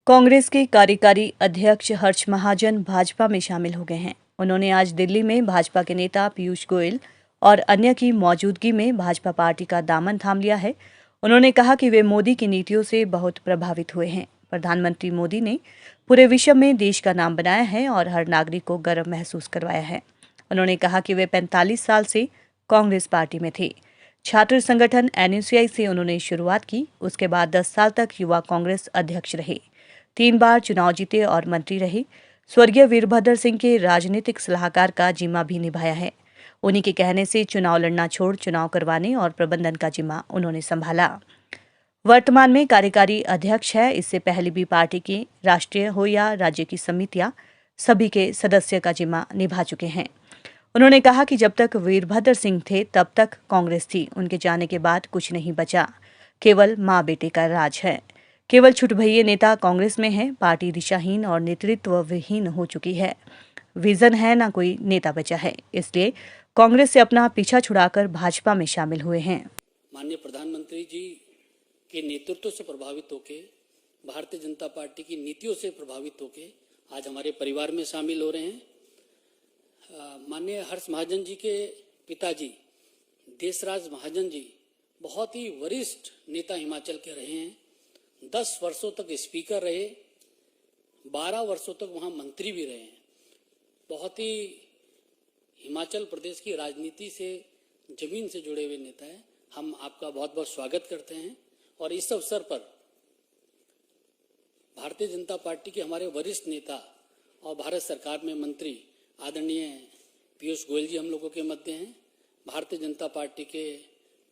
कांग्रेस के कार्यकारी अध्यक्ष हर्ष महाजन भाजपा में शामिल हो गए हैं। उन्होंने आज दिल्ली में भाजपा के नेता पीयूष गोयल और अन्य की मौजूदगी में भाजपा पार्टी का दामन थाम लिया है। उन्होंने कहा कि वे मोदी की नीतियों से बहुत प्रभावित हुए हैं। प्रधानमंत्री मोदी ने पूरे विश्व में देश का नाम बनाया है और हर नागरिक को गर्व महसूस करवाया है। उन्होंने कहा कि वे 45 साल से कांग्रेस पार्टी में थे। छात्र संगठन एनयूसीआई से उन्होंने शुरुआत की। उसके बाद 10 साल तक युवा कांग्रेस अध्यक्ष रहे। 3 बार चुनाव जीते और मंत्री रहे। स्वर्गीय वीरभद्र सिंह के राजनीतिक सलाहकार का जिम्मा भी निभाया है। उन्हीं के कहने से चुनाव लड़ना छोड़ चुनाव करवाने और प्रबंधन का जिम्मा उन्होंने संभाला। वर्तमान में कार्यकारी अध्यक्ष है। इससे पहले भी पार्टी की राष्ट्रीय हो या राज्य की समितियां सभी के सदस्य का जिम्मा निभा चुके हैं। उन्होंने कहा कि जब तक वीरभद्र सिंह थे तब तक कांग्रेस थी। उनके जाने के बाद कुछ नहीं बचा, केवल माँ बेटे का राज है। केवल छुटभइये नेता कांग्रेस में है। पार्टी दिशाहीन और नेतृत्व विहीन हो चुकी है। विजन है, ना कोई नेता बचा है। इसलिए कांग्रेस से अपना पीछा छुड़ाकर भाजपा में शामिल हुए हैं। माननीय प्रधानमंत्री जी के नेतृत्व से प्रभावित होकर, भारतीय जनता पार्टी की नीतियों से प्रभावित होकर आज हमारे परिवार में शामिल हो रहे हैं। माननीय हर्ष महाजन जी के पिताजी देशराज महाजन जी बहुत ही वरिष्ठ नेता हिमाचल के रहे हैं। 10 वर्षों तक स्पीकर रहे, 12 वर्षों तक वहां मंत्री भी रहे हैं। बहुत ही हिमाचल प्रदेश की राजनीति से जमीन से जुड़े हुए नेता हैं। हम आपका बहुत बहुत स्वागत करते हैं और इस अवसर पर भारतीय जनता पार्टी के हमारे वरिष्ठ नेता और भारत सरकार में मंत्री आदरणीय पीयूष गोयल जी हम लोगों के मध्य हैं। भारतीय जनता पार्टी के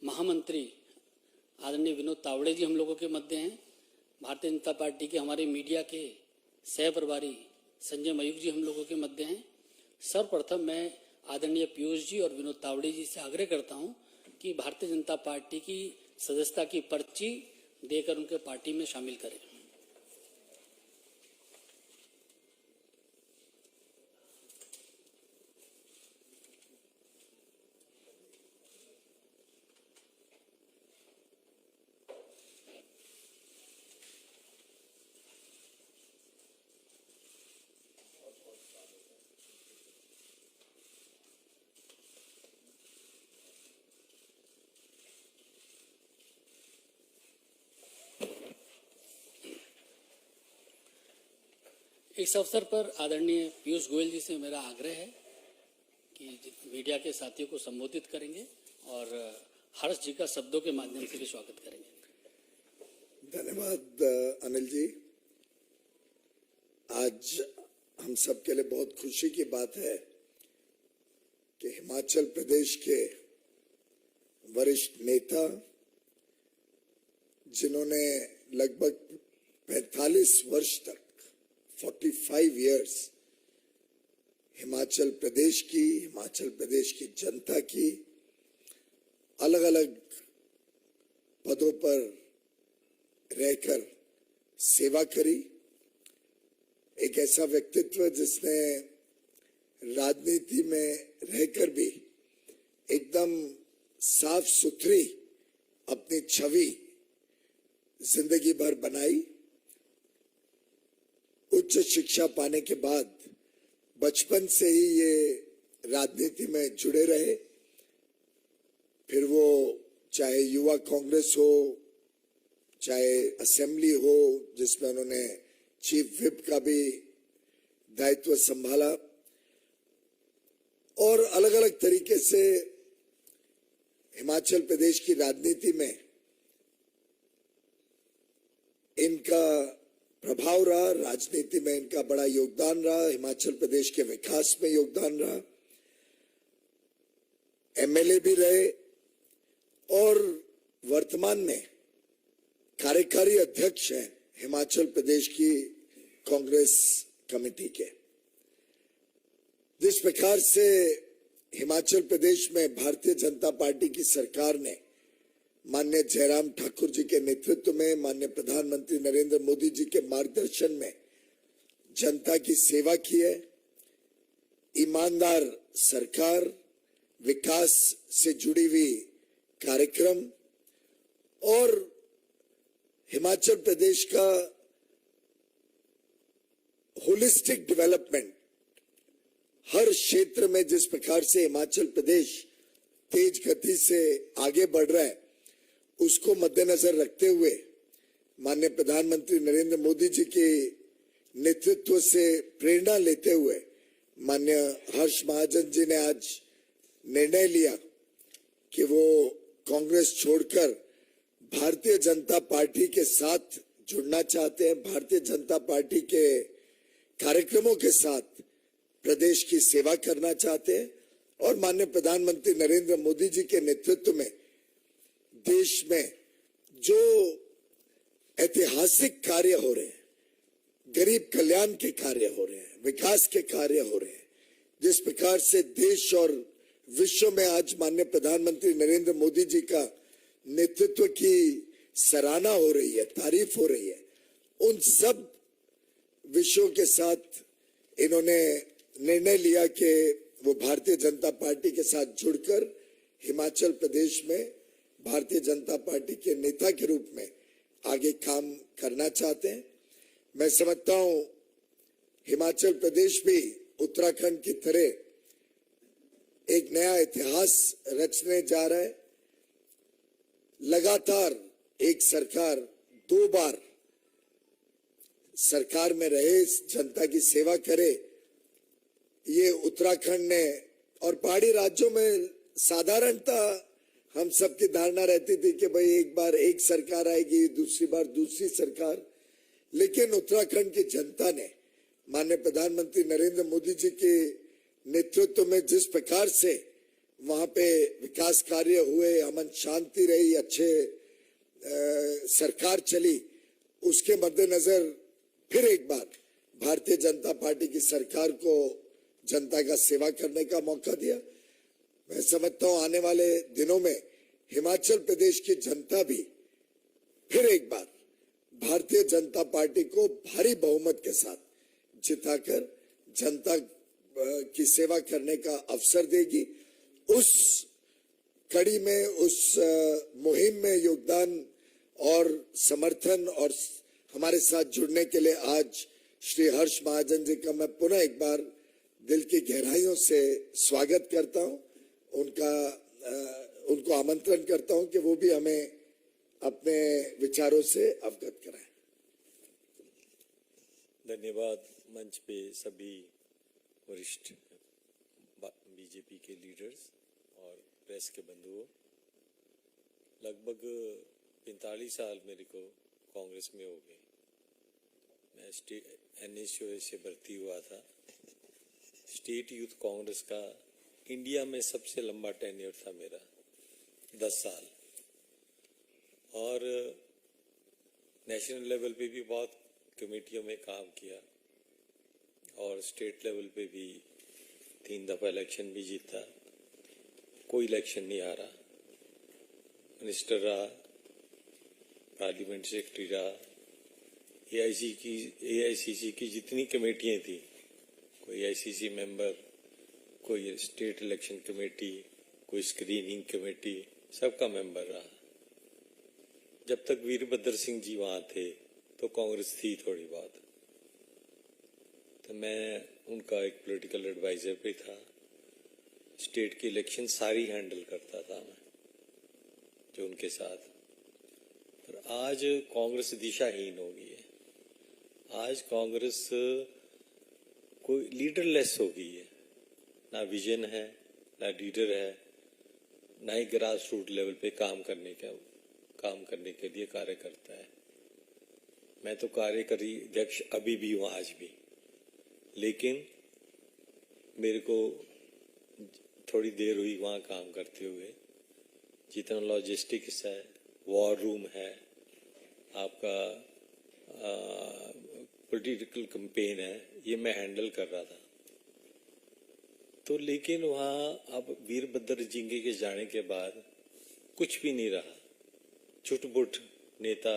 महामंत्री आदरणीय विनोद तावड़े जी हम लोगों के मध्य हैं। भारतीय जनता पार्टी के हमारे मीडिया के सह प्रभारी संजय मयूख जी हम लोगों के मध्य हैं। सर्वप्रथम मैं आदरणीय पीयूष जी और विनोद तावड़े जी से आग्रह करता हूं कि भारतीय जनता पार्टी की सदस्यता की पर्ची देकर उनके पार्टी में शामिल करें। इस अवसर पर आदरणीय पीयूष गोयल जी से मेरा आग्रह है कि मीडिया के साथियों को संबोधित करेंगे और हर्ष जी का शब्दों के माध्यम से भी स्वागत करेंगे। धन्यवाद अनिल जी। आज हम सबके लिए बहुत खुशी की बात है कि हिमाचल प्रदेश के वरिष्ठ नेता जिन्होंने लगभग 45 वर्ष तक 45 इयर्स हिमाचल प्रदेश की जनता की अलग अलग पदों पर रहकर सेवा करी। एक ऐसा व्यक्तित्व जिसने राजनीति में रहकर भी एकदम साफ सुथरी अपनी छवि जिंदगी भर बनाई। उच्च शिक्षा पाने के बाद बचपन से ही ये राजनीति में जुड़े रहे। फिर वो चाहे युवा कांग्रेस हो, चाहे असेंबली हो जिसमें उन्होंने चीफ व्हिप का भी दायित्व संभाला, और अलग अलग तरीके से हिमाचल प्रदेश की राजनीति में इनका प्रभाव रहा। राजनीति में इनका बड़ा योगदान रहा, हिमाचल प्रदेश के विकास में योगदान रहा। एमएलए भी रहे और वर्तमान में कार्यकारी अध्यक्ष हैं हिमाचल प्रदेश की कांग्रेस कमेटी के। जिस प्रकार से हिमाचल प्रदेश में भारतीय जनता पार्टी की सरकार ने माननीय जयराम ठाकुर जी के नेतृत्व में, माननीय प्रधानमंत्री नरेंद्र मोदी जी के मार्गदर्शन में जनता की सेवा की है। ईमानदार सरकार, विकास से जुड़ी हुई कार्यक्रम और हिमाचल प्रदेश का होलिस्टिक डेवलपमेंट, हर क्षेत्र में जिस प्रकार से हिमाचल प्रदेश तेज गति से आगे बढ़ रहा है, उसको मद्देनजर रखते हुए माननीय प्रधानमंत्री नरेंद्र मोदी जी के नेतृत्व से प्रेरणा लेते हुए माननीय हर्ष महाजन जी ने आज निर्णय लिया कि वो कांग्रेस छोड़कर भारतीय जनता पार्टी के साथ जुड़ना चाहते हैं, भारतीय जनता पार्टी के कार्यक्रमों के साथ प्रदेश की सेवा करना चाहते हैं और माननीय प्रधानमंत्री नरेंद्र मोदी जी के नेतृत्व में देश में जो ऐतिहासिक कार्य हो रहे हैं, गरीब कल्याण के कार्य हो रहे हैं, विकास के कार्य हो रहे हैं, जिस प्रकार से देश और विश्व में आज माननीय प्रधानमंत्री नरेंद्र मोदी जी का नेतृत्व की सराहना हो रही है, तारीफ हो रही है, उन सब विषयों के साथ इन्होंने निर्णय लिया कि वो भारतीय जनता पार्टी के साथ जुड़कर हिमाचल प्रदेश में भारतीय जनता पार्टी के नेता के रूप में आगे काम करना चाहते हैं। मैं समझता हूं हिमाचल प्रदेश भी उत्तराखंड की तरह एक नया इतिहास रचने जा रहा है। लगातार एक सरकार 2 बार सरकार में रहे, जनता की सेवा करे, ये उत्तराखंड ने और पहाड़ी राज्यों में साधारणता हम सबकी धारणा रहती थी कि भाई एक बार एक सरकार आएगी, दूसरी बार दूसरी सरकार, लेकिन उत्तराखंड की जनता ने माननीय प्रधानमंत्री नरेंद्र मोदी जी के नेतृत्व में जिस प्रकार से वहां पे विकास कार्य हुए, अमन शांति रही, अच्छे सरकार चली, उसके मद्देनजर फिर एक बार भारतीय जनता पार्टी की सरकार को जनता का सेवा करने का मौका दिया। मैं समझता हूं आने वाले दिनों में हिमाचल प्रदेश की जनता भी फिर एक बार भारतीय जनता पार्टी को भारी बहुमत के साथ जिताकर जनता की सेवा करने का अवसर देगी। उस कड़ी में, उस मुहिम में योगदान और समर्थन और हमारे साथ जुड़ने के लिए आज श्री हर्ष महाजन जी का मैं पुनः एक बार दिल की गहराइयों से स्वागत करता हूं। उनको आमंत्रण करता हूं कि वो भी हमें अपने विचारों से अवगत कराएं। धन्यवाद। मंच पे सभी वरिष्ठ बीजेपी के लीडर्स और प्रेस के बंधुओं, लगभग 45 साल मेरे को कांग्रेस में हो गए। मैं NSUS से भर्ती हुआ था। स्टेट यूथ कांग्रेस का इंडिया में सबसे लंबा टेन्योर था मेरा, 10 साल, और नेशनल लेवल पे भी बहुत कमेटियों में काम किया और स्टेट लेवल पे भी 3 दफा इलेक्शन भी जीता। कोई इलेक्शन नहीं आ रहा, मिनिस्टर रहा, पार्लियामेंट सेक्रेटरी रहा, AICC की जितनी कमेटियां थी, कोई ICC मेंबर, कोई स्टेट इलेक्शन कमेटी, कोई स्क्रीनिंग कमेटी, सबका मेंबर रहा। जब तक वीरभद्र सिंह जी वहां थे तो कांग्रेस थी थोड़ी बहुत, तो मैं उनका एक पॉलिटिकल एडवाइजर भी था। स्टेट की इलेक्शन सारी हैंडल करता था मैं, जो उनके साथ। पर आज कांग्रेस दिशाहीन हो गई है। आज कांग्रेस कोई लीडरलेस हो गई है, ना विजन है, ना लीडर है, ना ही ग्रास रूट लेवल पे काम करने के लिए कार्य करता है। मैं तो कार्यकारी अध्यक्ष अभी भी हूँ, आज भी, लेकिन मेरे को थोड़ी देर हुई वहाँ काम करते हुए। जितना लॉजिस्टिक्स है, वॉर रूम है, आपका पॉलिटिकल कैंपेन है, ये मैं हैंडल कर रहा था। तो लेकिन वहाँ अब वीरभद्र जिंगे के जाने के बाद कुछ भी नहीं रहा। छुट-बुट नेता,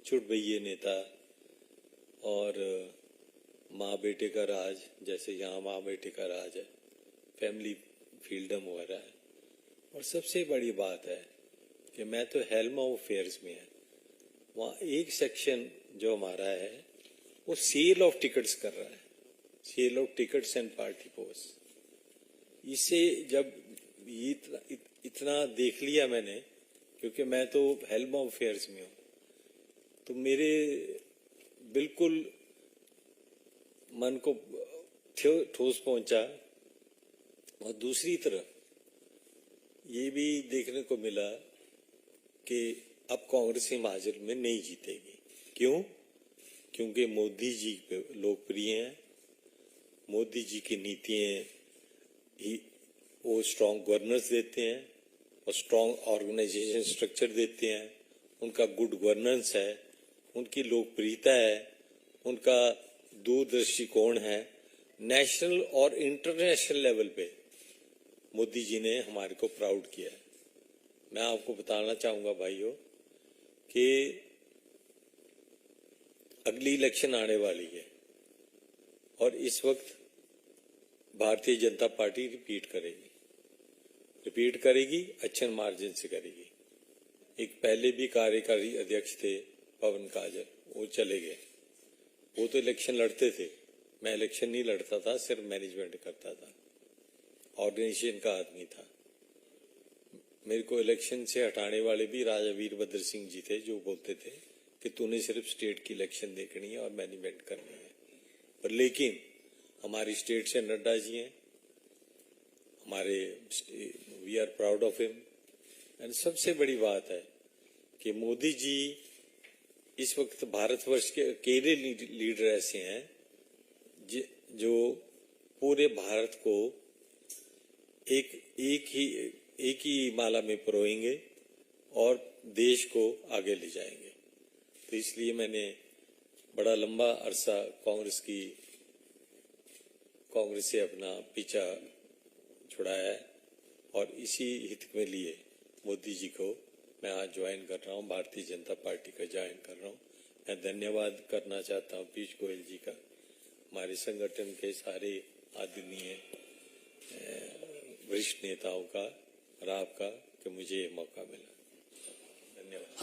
छुट-भइये नेता और माँ बेटे का राज, जैसे यहाँ माँ बेटे का राज है, फैमिली फ्रीडम हो रहा है। और सबसे बड़ी बात है कि मैं तो हेल्म ऑफ अफेयर्स में है, वहाँ एक सेक्शन जो हमारा है वो सेल ऑफ टिकट्स कर रहा है। ये लोग टिकट्स एंड पार्टी पोस्ट, इसे जब इतना देख लिया मैंने, क्योंकि मैं तो हेल्म ऑफ अफेयर्स में हूं, तो मेरे बिल्कुल मन को ठोस पहुंचा। और दूसरी तरफ ये भी देखने को मिला कि अब कांग्रेस हिमाचल में नहीं जीतेगी। क्यों? क्योंकि मोदी जी पे लोकप्रिय हैं, मोदी जी की नीतियां ही वो स्ट्रॉन्ग गवर्नेंस देते हैं और स्ट्रॉन्ग ऑर्गेनाइजेशन स्ट्रक्चर देते हैं, उनका गुड गवर्नेंस है, उनकी लोकप्रियता है, उनका दूरदृष्टिकोण है। नेशनल और इंटरनेशनल लेवल पे मोदी जी ने हमारे को प्राउड किया है। मैं आपको बताना चाहूंगा भाइयों कि अगली इलेक्शन आने वाली है और इस वक्त भारतीय जनता पार्टी रिपीट करेगी, अच्छे मार्जिन से करेगी। एक पहले भी कार्यकारी अध्यक्ष थे पवन काजल, वो चले गए। वो तो इलेक्शन लड़ते थे, मैं इलेक्शन नहीं लड़ता था, सिर्फ मैनेजमेंट करता था, ऑर्गेनाइजेशन का आदमी था। मेरे को इलेक्शन से हटाने वाले भी राजा वीरभद्र सिंह जी थे, जो बोलते थे कि तूने सिर्फ स्टेट की इलेक्शन देखनी है और मैनेजमेंट करनी है। पर लेकिन हमारी स्टेट से नड्डा जी हैं, हमारे we are proud of him. And सबसे बड़ी बात है कि मोदी जी इस वक्त भारतवर्ष के अकेले लीडर ऐसे हैं जो पूरे भारत को एक ही माला में परोएंगे और देश को आगे ले जाएंगे। तो इसलिए मैंने बड़ा लंबा अरसा कांग्रेस से अपना पीछा छुड़ाया है और इसी हित में लिए मोदी जी को मैं आज ज्वाइन कर रहा हूं, भारतीय जनता पार्टी का ज्वाइन कर रहा हूं। मैं धन्यवाद करना चाहता हूं पीयूष गोयल जी का, हमारे संगठन के सारे आदरणीय वरिष्ठ नेताओं का और आपका कि मुझे ये मौका मिला। धन्यवाद।